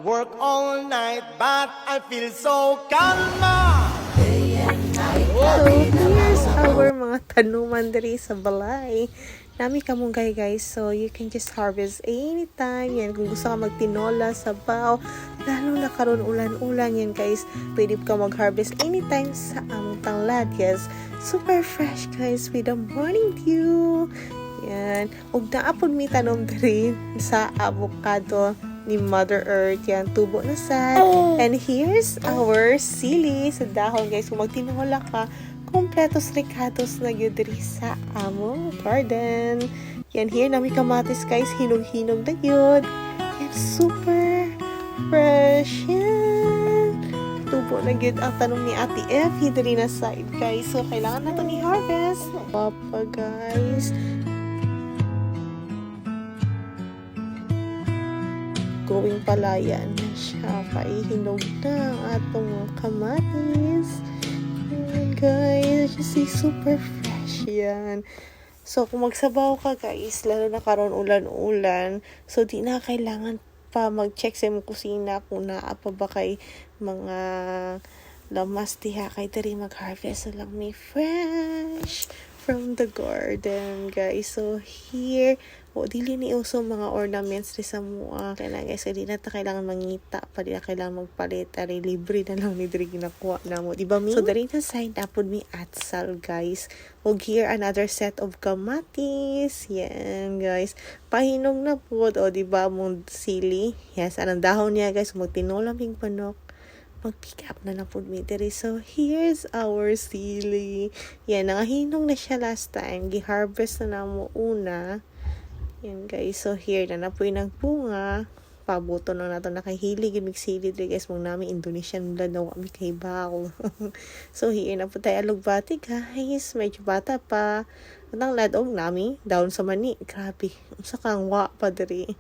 Work all night, but I feel so calma. So, here's our mga tanuman diri sa balay. Nami kamunggay guys, so you can just harvest anytime. Yan, kung gusto ka magtinola, sabaw, lalo na karon ulan-ulan yan guys. Pwede ka mag-harvest anytime sa among tanglad. Yes, super fresh guys with the morning dew. Yan, ug naapod mi tanom diri sa avocado ni Mother Earth. Yan, tubo na sad. And here's our sili sa dahon guys. Kung magtinola ka, kompletos ricados na yun diri sa among garden. Yan, here nami kamatis guys. Hinog-hinog na yun. Yan, super fresh. Yan. Tubo na yun ang tanong ni Ate F. Diri na side guys. So, kailangan na to ni harvest. Papa guys. Going palayan na siya. Paihinog na ang atong kamatis. Ayan guys, you see, super fresh yan. So, kung magsabaw ka guys, lalo na karon ulan-ulan, so di na kailangan pa mag-check sa mong kusina kung naa pa ba kay mga lamas diha kay diri mag-harvest lang may fresh from the garden guys. So here, dili ni uso mga ornaments di sa mua. Kaya guys, di na ta kailangan mangita pa, di na kailangan magpalit. Ari, libre na lang ni diri ginakuha na mo. Diba mi? So, dari na sign tapon mi atsal guys. Og here, another set of kamatis. Yan guys. Pahinog na po. O, diba mong sili? Yes, anong dahon niya guys. Magtinolang ping panok. Mag-pick up na po mi diri. So, here's our sili. Yan, nangahinog na siya last time. Gi-harvest na mo una. Yan guys, so here na po yung nagbunga. Pabuto na nato nakahilig yung sili guys. Mong namin Indonesian blood na wami kay baw. So here na po tayo alugbati guys. Medyo bata pa. Ang ladong nami down sa mani. Grabe. Sa kang wa pa diri.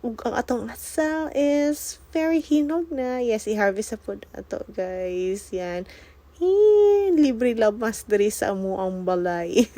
Ug ang atong asal is very hinog na. Yes, i-harvest na po nato guys. Yan. Libre lamas diri sa amuang balay.